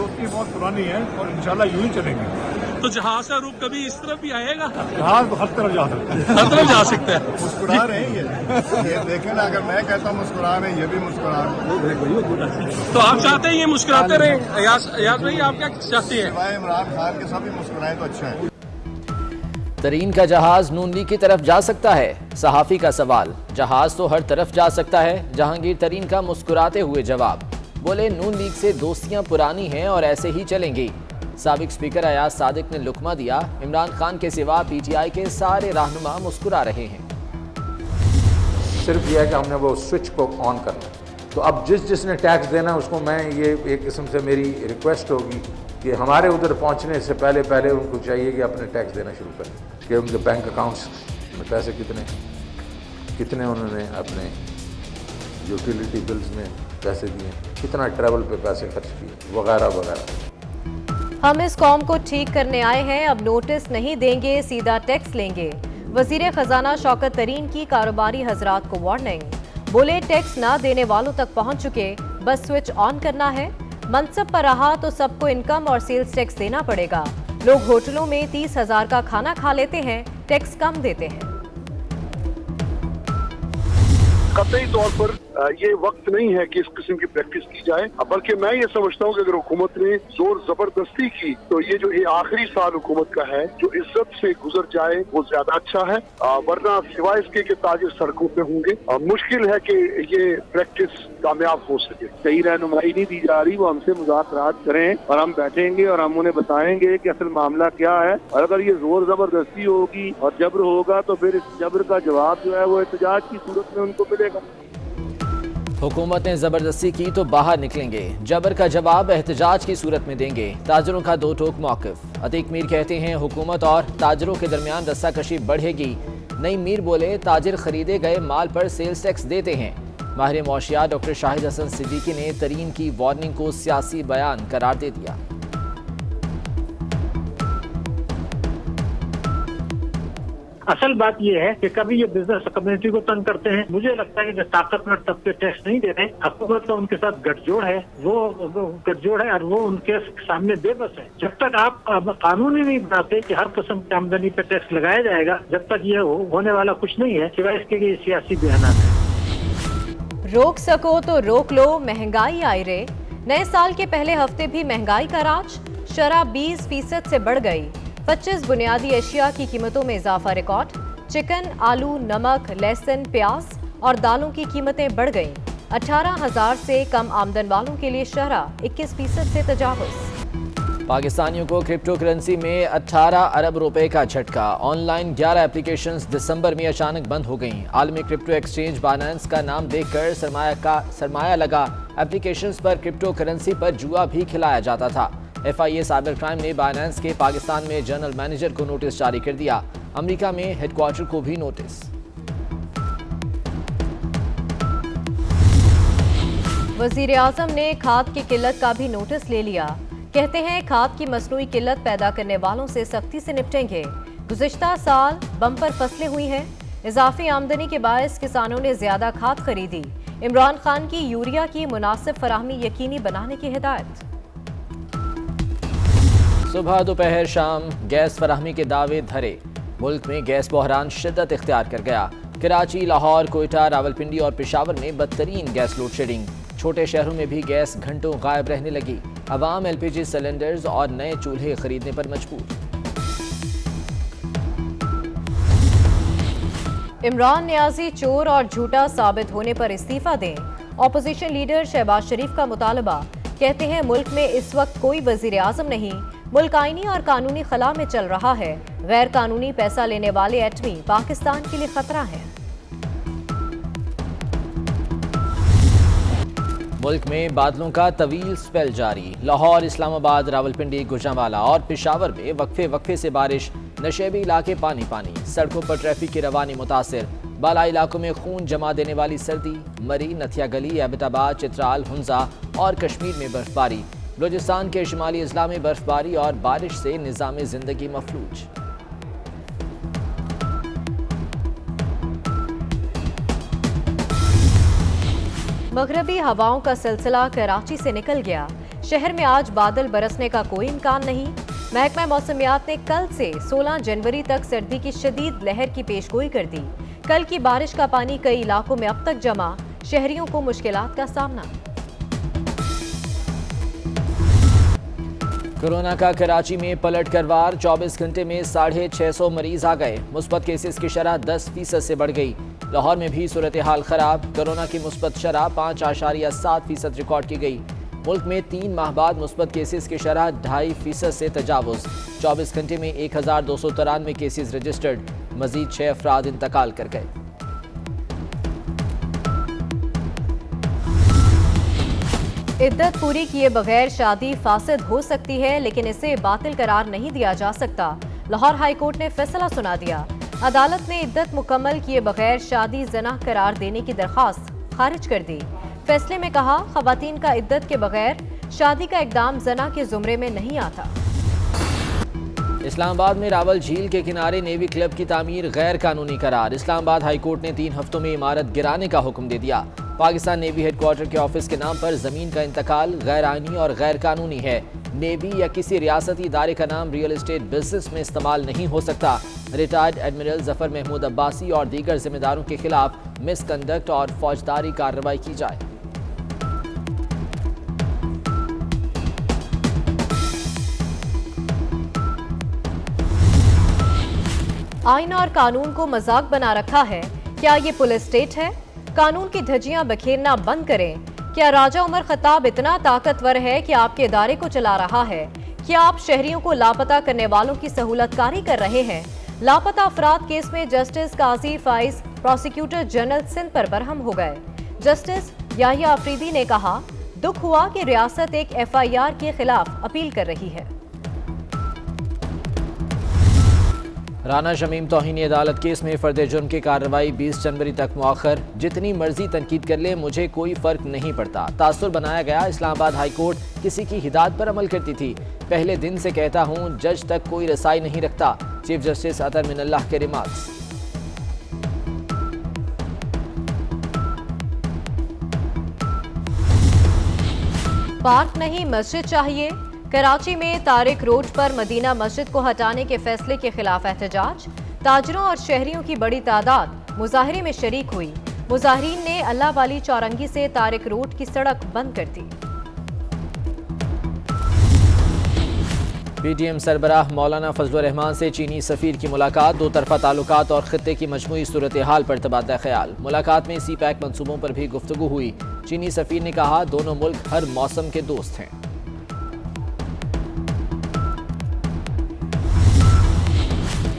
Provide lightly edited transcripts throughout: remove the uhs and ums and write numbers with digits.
दोस्ती बहुत पुरानी है और इंशाल्लाह यूं ही चलेंगे। तो जहाज का रुख कभी इस तरफ भी आएगा? जहाज हर तरफ जा सकता है, हर तरफ जा सकता है। मुस्कुरा रहे हैं ये देखें ना, अगर मैं कहता हूँ मुस्कुरा रहे हैं, ये भी मुस्कुरा रहे हैं। तो आप चाहते हैं ये मुस्कुराते रहे? याद भाई, आप क्या चाहते हैं? सिवाय इमरान खान के सभी मुस्कुराएं तो अच्छा है। तरीन का जहाज नून लीग की तरफ जा सकता है? सहाफी का सवाल। जहाज तो हर तरफ जा सकता है। जहांगीर तरीन का मुस्कुराते हुए जवाब। बोले, नून लीग से दोस्तियां पुरानी हैं और ऐसे ही चलेंगी। साबिक स्पीकर अयाज सादिक ने लुकमा दिया। इमरान खान के सिवा पीटीआई के सारे रहनुमा मुस्कुरा रहे हैं। सिर्फ यह है कि हमने वो स्विच को ऑन करना है। तो अब जिसने टैक्स देना है उसको, मैं ये एक किस्म से मेरी रिक्वेस्ट होगी कि हमारे उधर पहुंचने से पहले उनको चाहिए कि अपने टैक्स देना शुरू करें कि उनके बैंक अकाउंट्स में पैसे कितने उन्होंने अपने यूटिलिटी बिल्स में पैसे दिए, कितना ट्रैवल पे पैसे खर्च किए, वगैरह वगैरह। हम इस कौम को ठीक करने आए हैं, अब नोटिस नहीं देंगे, सीधा टैक्स लेंगे। वजीर खजाना शौकत तरीन की कारोबारी हजरात को वार्निंग। बोले, टैक्स ना देने वालों तक पहुंच चुके, बस स्विच ऑन करना है। मनसब पर रहा तो सबको इनकम और सेल्स टैक्स देना पड़ेगा। लोग होटलों में 30,000 का खाना खा लेते हैं, टैक्स कम देते हैं। कतई तौर पर ये वक्त नहीं है कि इस किस्म की प्रैक्टिस की जाए, बल्कि मैं ये समझता हूँ कि अगर हुकूमत ने जोर जबरदस्ती की तो ये आखिरी साल हुकूमत का है, जो इज्जत से गुजर जाए वो ज्यादा अच्छा है। वरना सिवाय इसके कि ताजिर सड़कों पे होंगे, मुश्किल है कि ये प्रैक्टिस कामयाब हो सके। सही रहनुमाई नहीं दी जा रही, वो हमसे मुज़ाकरात करें और हम बैठेंगे और हम उन्हें बताएंगे कि असल मामला क्या है। और अगर ये जोर जबरदस्ती होगी और जबर होगा तो फिर इस जबर का जवाब जो है वो एहतजाज की सूरत में उनको मिलेगा। हुकूमत ने जबरदस्ती की तो बाहर निकलेंगे, जबर का जवाब एहतजाज की सूरत में देंगे। ताजरों का दो टोक मौक़िफ़। अतीक मीर कहते हैं हुकूमत और ताजरों के दरमियान रस्साकशी बढ़ेगी। नईम मीर बोले, ताजिर खरीदे गए माल पर सेल्स टैक्स देते हैं। माहिर मौशियात डॉक्टर शाहिद हसन सिद्दीकी ने तरीन की वार्निंग को सियासी बयान करार दे दिया। असल बात यह है कि कभी ये बिजनेस कम्युनिटी को तंग करते हैं। मुझे लगता है कि जो ताकतवर तबके टैक्स नहीं दे रहे, हुकूमत का उनके साथ गठजोड़ है, वो गठजोड़ है और वो उनके सामने बेबस है। जब तक आप कानून ही नहीं बनाते कि हर किस्म की आमदनी पे टैक्स लगाया जाएगा, जब तक ये होने वाला कुछ नहीं है, सिवाय इसके कि सियासी बयान है। रोक सको तो रोक लो, महंगाई आई रे। नए साल के पहले हफ्ते भी महंगाई का राज। शराब 20% से बढ़ गई। 25 बुनियादी एशिया की कीमतों में इजाफा रिकॉर्ड। चिकन, आलू, नमक, लहसुन, प्याज और दालों की कीमतें बढ़ गईं। 18,000 से कम आमदन वालों के लिए शरह 21% से तजावुज। पाकिस्तानियों को क्रिप्टो करेंसी में 18 अरब रुपए का झटका। ऑनलाइन 11 एप्लीकेशंस दिसंबर में अचानक बंद हो गईं। आलमी क्रिप्टो एक्सचेंज बाइनेंस का नाम देखकर सरमाया लगा एप्लीकेशंस पर क्रिप्टो करेंसी पर जुआ भी खिलाया जाता था। FIA साइबर क्राइम ने बाइनेंस के पाकिस्तान में जनरल मैनेजर को नोटिस जारी कर दिया। अमेरिका में हेडक्वार्टर को भी नोटिस। वजीर आजम ने खाद की किल्लत का भी नोटिस ले लिया। कहते हैं खाद की मसनूई किल्लत पैदा करने वालों से सख्ती से निपटेंगे। गुज़िश्ता साल बम्पर फसलें हुई हैं। इजाफी आमदनी के बायस किसानों ने ज्यादा खाद खरीदी। इमरान खान की यूरिया की मुनासिब फराहमी यकीनी बनाने की हिदायत। सुबह दोपहर शाम गैस फराहमी के दावे धरे। मुल्क में गैस बहरान शिद्दत इख्तियार कर गया। कराची, लाहौर, कोयटा, रावलपिंडी और पेशावर में बदतरीन गैस लोड शेडिंग। छोटे शहरों में भी गैस घंटों गायब रहने लगी। अवाम LPG सिलेंडर्स और नए चूल्हे खरीदने पर मजबूर। इमरान नियाजी चोर और झूठा साबित होने पर इस्तीफा दें। ऑपोजिशन लीडर शहबाज शरीफ का मुतालबा। कहते हैं मुल्क में इस वक्त कोई वजीर आजम नहीं, मुल्क आईनी और कानूनी खला में चल रहा है। गैर कानूनी पैसा लेने वाले एटमी पाकिस्तान के लिए खतरा है। मुल्क में बादलों का तवील स्पेल जारी। लाहौर, इस्लामाबाद, रावलपिंडी, गुजरांवाला और पेशावर में वक्फे वक्फे से बारिश। नशेबी इलाके पानी पानी। सड़कों पर ट्रैफिक की रवानी मुतासिर। बाला इलाकों में खून जमा देने वाली सर्दी। मरी, नथिया गली, एबटाबाद, चित्राल, हुंजा और कश्मीर में बर्फबारी। बलूचिस्तान के शुमाली अजला में बर्फबारी और बारिश से निज़ाम जिंदगी मफलूज। मगरबी हवाओं का सिलसिला कराची से निकल गया। शहर में आज बादल बरसने का कोई इम्कान नहीं। महकमा मौसमियात ने कल से 16 जनवरी तक सर्दी की शदीद लहर की पेशगोई कर दी। कल की बारिश का पानी कई इलाकों में अब तक जमा, शहरियों को मुश्किलात का सामना। कोरोना का कराची में पलट कर वार, 24 घंटे में 650 मरीज आ गए। मुस्बत केसेस की शरह 10% से बढ़ गई। लाहौर में भी सूरत हाल खराब, कोरोना की मुस्बत शरह 5.7% रिकॉर्ड की गई। मुल्क में 3 माह बाद मुस्बत केसेस की शरह 2.5% से तजावुज। 24 घंटे में 1293 केसेस रजिस्टर्ड, मजीद 6 अफराद इंतकाल कर गए। इद्दत पूरी किए बगैर शादी फासिद हो सकती है, लेकिन इसे बातिल करार नहीं दिया जा सकता। लाहौर हाई कोर्ट ने फैसला सुना दिया। अदालत ने इद्दत मुकम्मल किए बगैर शादी जना करार देने की दरख्वास्त खारिज कर दी। फैसले में कहा, खवातीन का इद्दत के बगैर शादी का इकदाम जना के जुमरे में नहीं आता। इस्लामाबाद में रावल झील के किनारे नेवी क्लब की तामीर गैर कानूनी करार। इस्लामाबाद हाई कोर्ट ने 3 हफ्तों में इमारत गिराने का हुक्म दे दिया। पाकिस्तान नेवी हेडक्वार्टर के ऑफिस के नाम पर जमीन का इंतकाल गैर आईनी और गैर कानूनी है। नेवी या किसी रियासती इदारे का नाम रियल एस्टेट बिजनेस में इस्तेमाल नहीं हो सकता। रिटायर्ड एडमिरल जफर महमूद अब्बासी और दीगर जिम्मेदारों के खिलाफ मिसकंडक्ट और फौजदारी कार्रवाई की जाए। आईन और कानून को मजाक बना रखा है। क्या ये पुलिस स्टेट है? कानून की धज्जियां बखेरना बंद करें। क्या राजा उमर खत्ताब इतना ताकतवर है कि आपके इदारे को चला रहा है? क्या आप शहरियों को लापता करने वालों की सहूलतकारी कर रहे हैं? लापता अफराद केस में जस्टिस काजी फाइज प्रोसिक्यूटर जनरल सिंध पर बरहम हो गए। जस्टिस याहिया अफरीदी ने कहा, दुख हुआ कि रियासत एक FIR के खिलाफ अपील कर रही है। राना शमीम तौहीन अदालत केस में फर्द जुर्म की कार्रवाई 20 जनवरी तक मुअख्खर। जितनी मर्जी तनकीद कर ले, मुझे कोई फर्क नहीं पड़ता। तासुर बनाया गया। इस्लामाबाद हाई कोर्ट किसी की हिदायत पर अमल करती थी। पहले दिन से कहता हूँ, जज तक कोई रसाई नहीं रखता। चीफ जस्टिस अतर मिनल्लाह के रिमार्क्स। पार्क नहीं मस्जिद चाहिए। कराची में तारिक रोड पर मदीना मस्जिद को हटाने के फैसले के खिलाफ एहतजाज। ताजरों और शहरियों की बड़ी तादाद मुजाहरे में शरीक हुई। मुजाहरीन ने अल्लाह वाली चौरंगी से तारिक रोड की सड़क बंद कर दी। PTM सरबराह मौलाना फजलुर रहमान से चीनी सफीर की मुलाकात। 2 तरफा ताल्लुकात और खित्ते की मजमूई सूरत हाल पर तबादला ख्याल। मुलाकात में CPEC मंसूबों पर भी गुफ्तगू हुई। चीनी सफीर ने कहा, दोनों मुल्क हर मौसम के दोस्त हैं।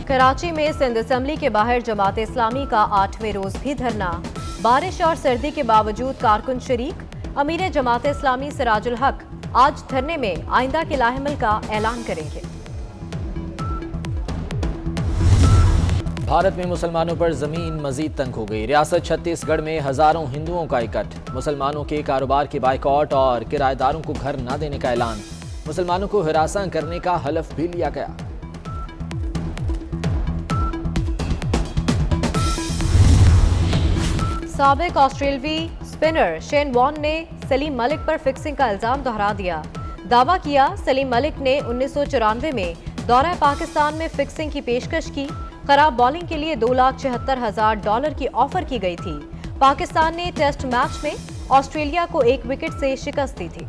कराची में सिंध असेंबली के बाहर जमात इस्लामी का 8वें रोज भी धरना। बारिश और सर्दी के बावजूद कारकुन शरीक। अमीर जमात इस्लामी सिराजुल हक आज धरने में आइंदा के लाहेमल का ऐलान करेंगे। भारत में मुसलमानों पर जमीन मजीद तंग हो गई। रियासत छत्तीसगढ़ में हजारों हिंदुओं का इकट्ठ। मुसलमानों के कारोबार के बाइकआउट और किराएदारों को घर न देने का ऐलान। मुसलमानों को हिरासा करने का हलफ भी लिया गया। साबिक ऑस्ट्रेलवी स्पिनर शेन वॉर्न ने सलीम मलिक पर फिक्सिंग का इल्जाम दोहरा दिया। दावा किया, सलीम मलिक ने 1994 में दौरा पाकिस्तान में फिक्सिंग की पेशकश की। खराब बॉलिंग के लिए $2,76,000 की ऑफर की गई थी। पाकिस्तान ने टेस्ट मैच में ऑस्ट्रेलिया को 1 विकेट से शिकस्त दी थी।